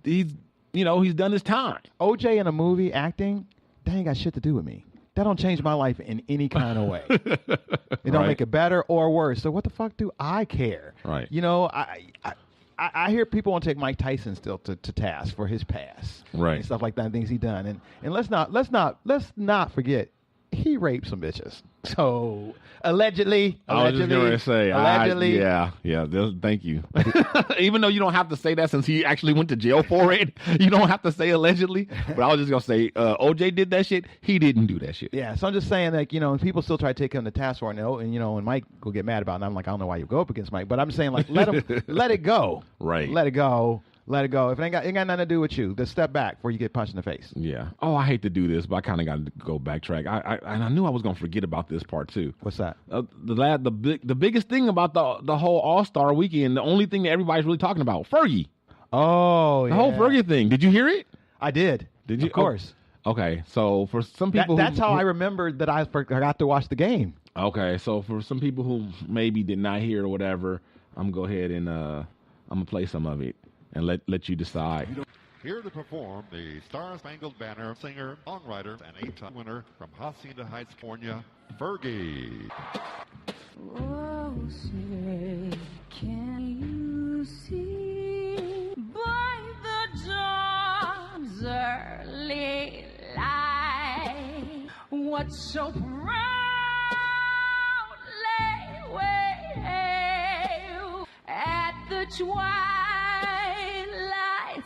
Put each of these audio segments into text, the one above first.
he's done his time. OJ in a movie acting, that ain't got shit to do with me. That don't change my life in any kind of way. It don't make it better or worse. So what the fuck do I care? Right. I hear people want to take Mike Tyson still to task for his past, right, and stuff like that, and things he done, and let's not forget he raped some bitches. So allegedly, I was just going to say, allegedly, thank you. Even though you don't have to say that since he actually went to jail for it, you don't have to say allegedly. But I was just going to say, OJ did that shit. He didn't do that shit. Yeah, so I'm just saying that, people still try to take him to task for it, and Mike will get mad about it. And I'm like, I don't know why you go up against Mike, but I'm saying, like, let it go. Right. Let it go. Let it go. If it ain't got nothing to do with you, just step back before you get punched in the face. Yeah. Oh, I hate to do this, but I kind of got to go backtrack. I knew I was going to forget about this part too. What's that? The biggest thing about the whole All-Star weekend, the only thing that everybody's really talking about, Fergie. Oh, the whole Fergie thing. Did you hear it? I did. Did you? Of course. Okay. So for some people, that's how I remembered that I forgot to watch the game. Okay. So for some people who maybe did not hear or whatever, I'm going to go ahead and I'm going to play some of it and let you decide. Here to perform the Star-Spangled Banner singer, songwriter, and 8-time winner from Hacienda Heights, California, Fergie. Oh, say, can you see by the dawn's early light what so proudly wave at the twilight's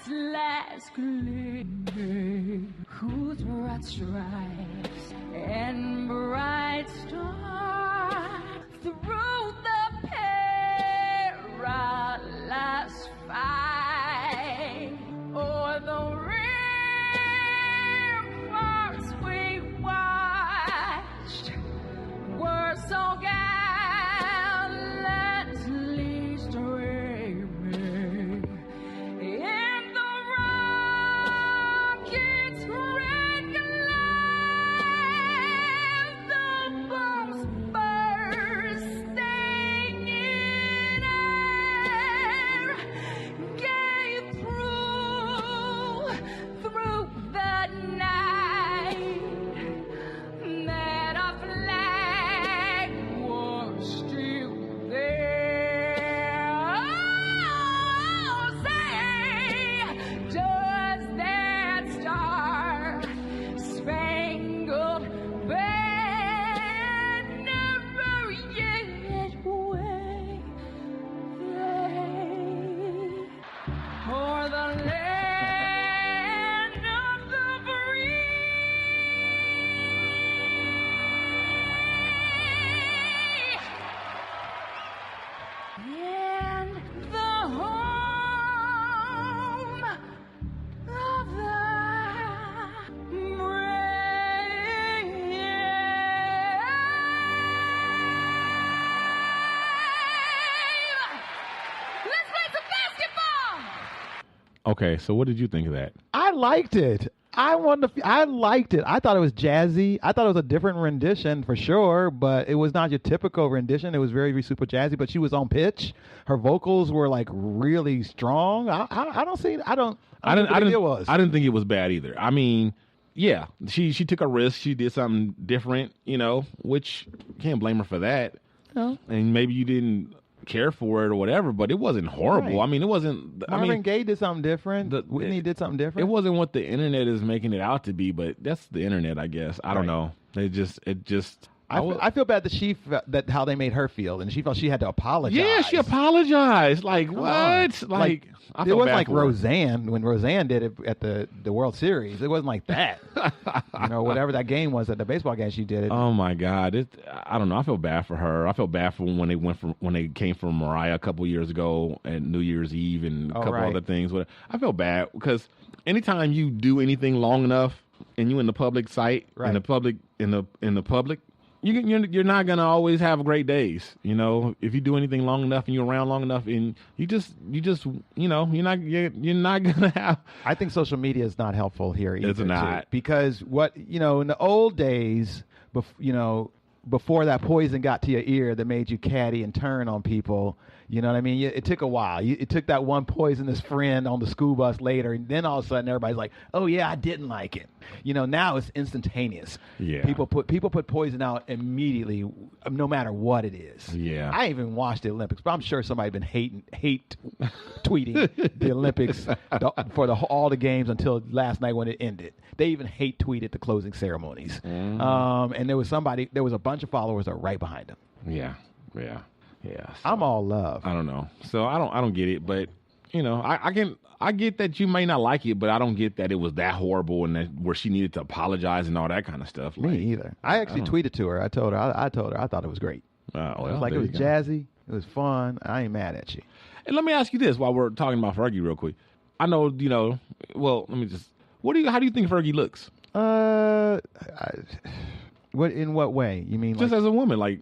last gleam, whose broad stripes and bright stars through the perilous fight o'er the ramparts we watched were so gallantly streaming in the rocket's red glare, the bombs bursting in air gave proof through the night that a flag was still there. Oh, say, does that star-spangled banner yet wave o'er the land of the free and the home of the brave? Let's play some basketball! Okay. So what did you think of that? I liked it. I liked it. I thought it was jazzy. I thought it was a different rendition for sure, but it was not your typical rendition. It was very super jazzy, but she was on pitch. Her vocals were like really strong. I don't think it was bad either. I mean, yeah, she took a risk. She did something different, which can't blame her for that. No. And maybe you didn't care for it or whatever, but it wasn't horrible. Right. I mean, it wasn't. Marvin Gaye did something different. Whitney did something different. It wasn't what the internet is making it out to be, but that's the internet, I guess. I don't know. It just. I feel bad that how they made her feel, and she felt she had to apologize. Yeah, she apologized. Like, what? Like I it feel wasn't bad like for her. Roseanne when Roseanne did it at the World Series. It wasn't like that. Whatever that game was at the baseball game, she did it. Oh my God! I don't know. I feel bad for her. I feel bad for when they came from Mariah a couple years ago at New Year's Eve and a couple other things. I feel bad because anytime you do anything long enough and you in the public sight, in the public, you're not gonna always have great days. If you do anything long enough and you're around long enough, and you're not gonna have. I think social media is not helpful here either. It's not. Too, because in the old days, before that poison got to your ear that made you catty and turn on people, You know what I mean? It took a while. It took that one poisonous friend on the school bus later, and then all of a sudden everybody's like, "Oh yeah, I didn't like it." You know, now it's instantaneous. Yeah. People put poison out immediately, no matter what it is. Yeah. I ain't even watched the Olympics, but I'm sure somebody's been hate tweeting the Olympics for all the games until last night when it ended. They even hate tweeted the closing ceremonies. And there was a bunch of followers that were right behind them. Yeah. So, I'm all love. I don't know. So I don't get it, but you know, I get that you may not like it, but I don't get that it was that horrible and that where she needed to apologize and all that kind of stuff. Me either. I actually tweeted to her. I told her I thought it was great. Well, it was jazzy. It was fun. I ain't mad at you. And let me ask you this while we're talking about Fergie real quick. I know, you know, well, let me just, how do you think Fergie looks? What in what way? You mean just like, as a woman, like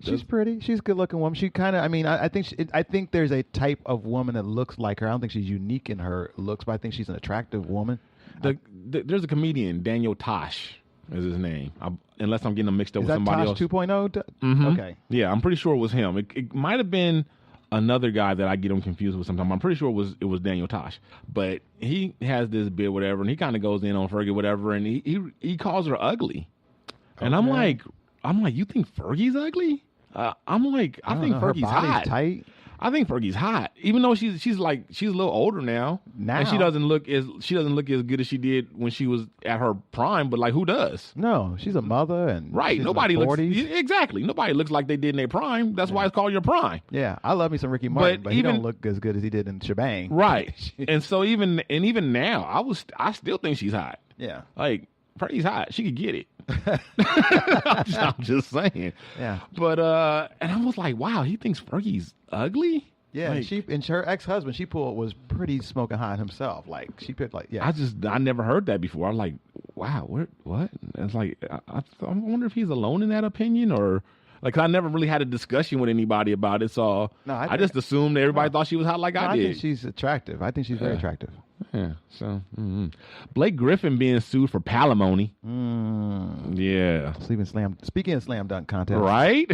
she's pretty. She's a good-looking woman. She kind of. I mean, I think there's a type of woman that looks like her. I don't think she's unique in her looks, but I think she's an attractive woman. There's a comedian, Daniel Tosh is his name. Unless I'm getting him mixed up with somebody Tosh else. 2.0? Mm-hmm. Okay. Yeah, I'm pretty sure it was him. It might have been another guy that I get him confused with sometimes. I'm pretty sure it was Daniel Tosh. But he has this bit, whatever, and he kind of goes in on Fergie, whatever, and he calls her ugly. And I'm like, you think Fergie's ugly? I'm like, I think Fergie's hot. Tight. I think Fergie's hot, even though she's a little older now, and she doesn't look as good as she did when she was at her prime. But like, who does? No, she's a mother, and right. Nobody looks exactly. Nobody looks like they did in their prime. That's why it's called your prime. Yeah, I love me some Ricky Martin, but he don't look as good as he did in Shebang. Right. And so even now, I still think she's hot. Yeah, like Fergie's hot. She could get it. I'm just saying. Yeah. But and I was like, wow, he thinks Fergie's ugly? Yeah, like, and her ex-husband she pulled was pretty smoking hot himself. Like she picked I never heard that before. I'm like, wow, what? And it's like I wonder if he's alone in that opinion, or like I never really had a discussion with anybody about it. So I just assumed everybody thought she was hot like I did. I think she's attractive. I think she's very attractive. Yeah. So Blake Griffin being sued for palimony. Yeah. Speaking of slam dunk contest, right?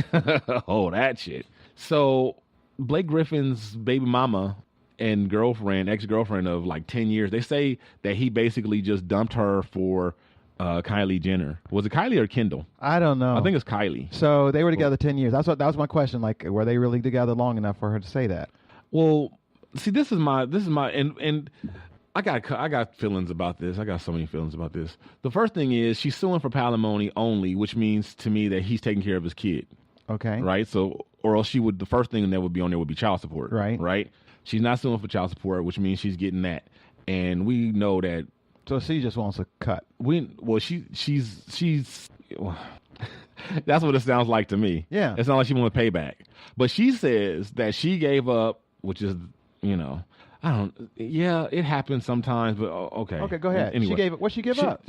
Oh, that shit. So Blake Griffin's baby mama and ex-girlfriend of like 10 years, they say that he basically just dumped her for Kylie Jenner. Was it Kylie or Kendall? I don't know. I think it's Kylie. So they were together 10 years. That was my question. Like, were they really together long enough for her to say that? Well, see, this is my and I got feelings about this. I got so many feelings about this. The first thing is she's suing for palimony only, which means to me that he's taking care of his kid. Okay. Right. So, or else the first thing that would be on there would be child support. Right. Right. She's not suing for child support, which means she's getting that, and we know that. So she just wants a cut. She's. That's what it sounds like to me. Yeah. It's not like she wants to pay back, but she says that she gave up, which is, you know. It happens sometimes, but okay. Okay, go ahead. Anyway, what'd she give up?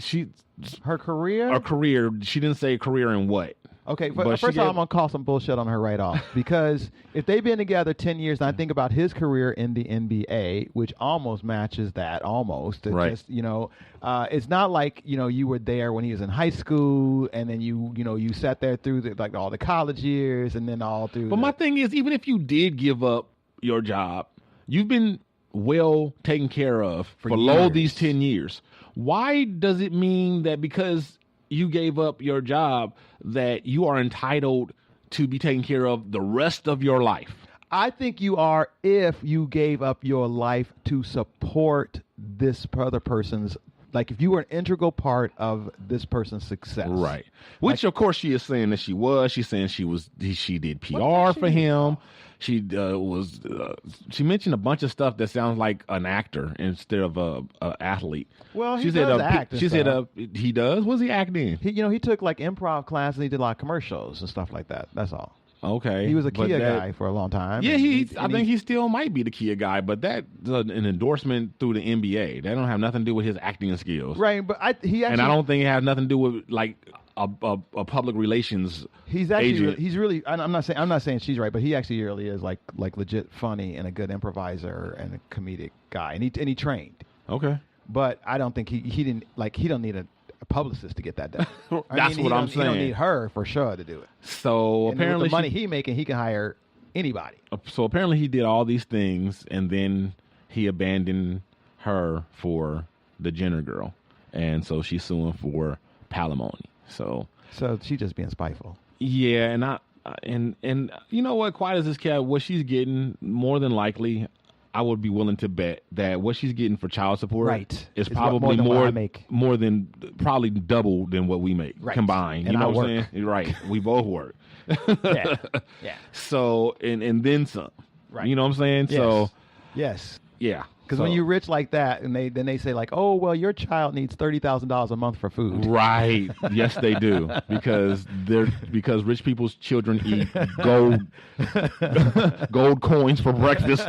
Her career? Her career. She didn't say career in what. Okay, but first of all, I'm going to call some bullshit on her right off. Because if they've been together 10 years, and I think about his career in the NBA, which almost matches that, almost. Right. Just, it's not like, you were there when he was in high school, and then you sat there through all the college years, and then all through. But my thing is, even if you did give up your job, you've been well taken care of for all these 10 years. Why does it mean that because you gave up your job that you are entitled to be taken care of the rest of your life? I think you are if you gave up your life to support this other person's, like if you were an integral part of this person's success. Right. Which, of course, she is saying that she was. She's saying she did PR for him. She she mentioned a bunch of stuff that sounds like an actor instead of a athlete. Well, he does act. She said he does. What's he acting? He took like improv class and he did a lot of commercials and stuff like that. That's all. Okay. He was a Kia guy for a long time. Yeah, I think he still might be the Kia guy, but that's an endorsement through the NBA. That don't have nothing to do with his acting skills. Right, but I don't think it has nothing to do with like a public relations. He's really. I'm not saying she's right, but he actually really is like legit funny and a good improviser and a comedic guy, and he trained. Okay, but I don't think he don't need a publicist to get that done. That's what I'm saying. He don't need her for sure to do it. So and apparently, with the money he making, he can hire anybody. So apparently he did all these things, and then he abandoned her for the Jenner girl, and so she's suing for palimony. So she's just being spiteful. Yeah, and you know what? Quiet as this cat, what she's getting, more than likely, I would be willing to bet that what she's getting for child support is probably more than probably double than what we make combined. And you know what I'm saying? Right. We both work. Yeah. So and then some. Right. You know what I'm saying? Yes. So yes. Yeah. Because when you're rich like that, and they say like, oh well, your child needs $30,000 a month for food. Right. Yes, they do. Because rich people's children eat gold coins for breakfast.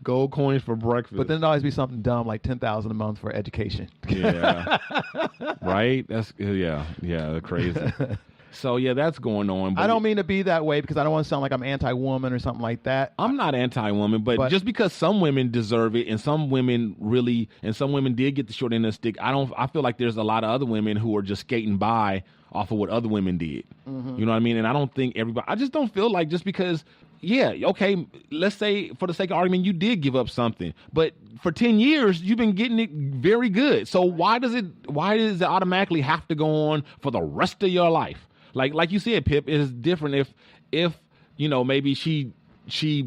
Gold coins for breakfast. But then there'll always be something dumb like $10,000 a month for education. Yeah. Right. That's crazy. So, yeah, that's going on. I don't mean to be that way because I don't want to sound like I'm anti-woman or something like that. I'm not anti-woman, but just because some women deserve it and some women did get the short end of the stick, I feel like there's a lot of other women who are just skating by off of what other women did. Mm-hmm. You know what I mean? And I don't think I just don't feel like just because, okay, let's say for the sake of argument, you did give up something, but for 10 years, you've been getting it very good. So why does it automatically have to go on for the rest of your life? Like you said, Pip, it is different if maybe she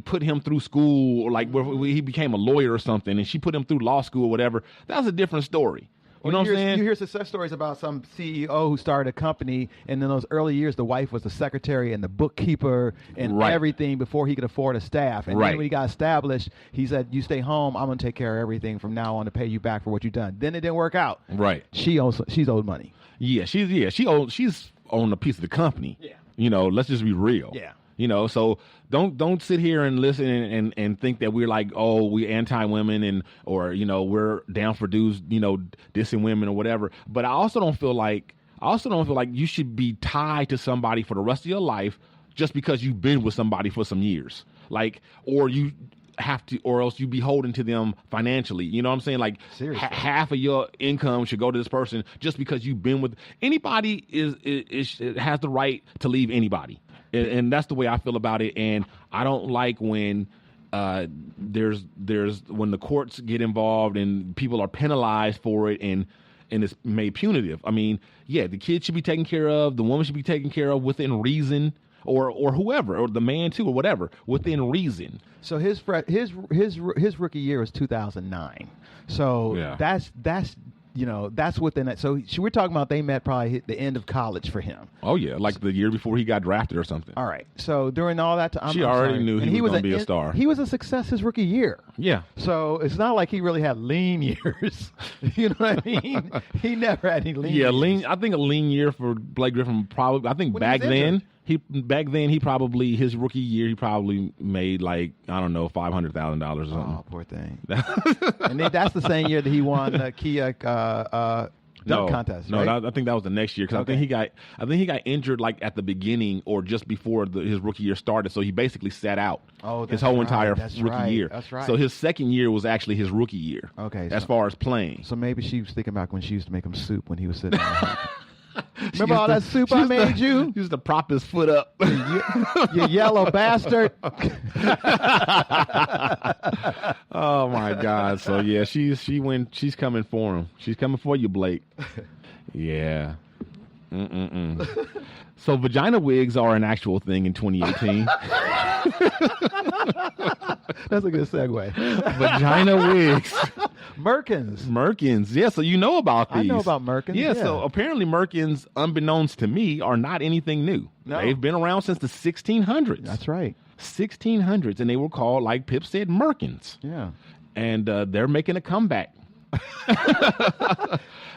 put him through school, or like where he became a lawyer or something, and she put him through law school or whatever. That's a different story. You know what I'm saying? You hear success stories about some CEO who started a company, and in those early years, the wife was the secretary and the bookkeeper and everything before he could afford a staff. And then when he got established, he said, "You stay home. I'm going to take care of everything from now on to pay you back for what you've done." Then it didn't work out. Right. She's owed money. Yeah, she's own a piece of the company. Yeah. Let's just be real. Yeah. So don't sit here and listen and think that we're like, oh, we anti-women or we're down for dudes, dissing women or whatever. But I also don't feel like you should be tied to somebody for the rest of your life just because you've been with somebody for some years. Like, or you have to, or else you beholden to them financially. You know what I'm saying? Like half of your income should go to this person just because you've been with anybody has the right to leave anybody. And that's the way I feel about it. And I don't like when there's when the courts get involved and people are penalized for it and it's made punitive. I mean, yeah, the kid should be taken care of, the woman should be taken care of within reason. Or whoever, or the man too, or whatever, within reason. So his rookie year was 2009. So that's within that. So we're talking about they met probably the end of college for him. Oh yeah, like the year before he got drafted or something. All right. So during all that time, she already knew he was going to be a star. He was a success his rookie year. Yeah. So it's not like he really had lean years. You know what I mean? He never had any lean. Yeah, years. lean. I think a lean year for Blake Griffin probably. I think when back then. His rookie year, he probably made like, I don't know, $500,000 or something. Oh, poor thing. And that's the same year that he won the Kia dunk contest. No, right? I think that was the next year because I think he got injured like at the beginning or just before his rookie year started. So he basically sat out his whole entire rookie year. That's right. So his second year was actually his rookie year. Okay. As far as playing. So maybe she was thinking about when she used to make him soup when he was sitting there. Remember all that soup I made you? He used to prop his foot up. You yellow bastard. Oh my God. So yeah, she's coming for him. She's coming for you, Blake. Yeah. So vagina wigs are an actual thing in 2018. That's a good segue. Vagina wigs. Merkins. Yeah, so you know about these. I know about Merkins. Yeah, so apparently Merkins, unbeknownst to me, are not anything new. No. They've been around since the 1600s. That's right. 1600s, and they were called, like Pip said, Merkins. Yeah. And they're making a comeback.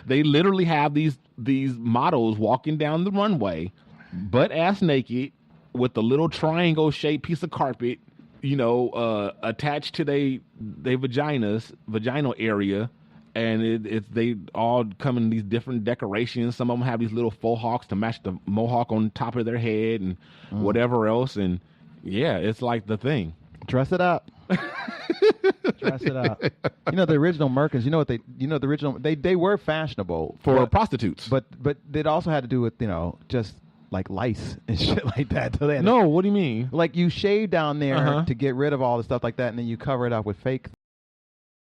They literally have these models walking down the runway, butt-ass naked, with a little triangle-shaped piece of carpet, attached to their vaginal area, and they all come in these different decorations. Some of them have these little faux hawks to match the mohawk on top of their head and whatever else. And yeah, it's like the thing. Dress it up. Dress it up. The original Merkins. The original. They were fashionable for prostitutes, but it also had to do with just like lice and shit like that. So they No, what do you mean? like you shave down there Uh-huh. to get rid of all the stuff like that, and then you cover it up with fake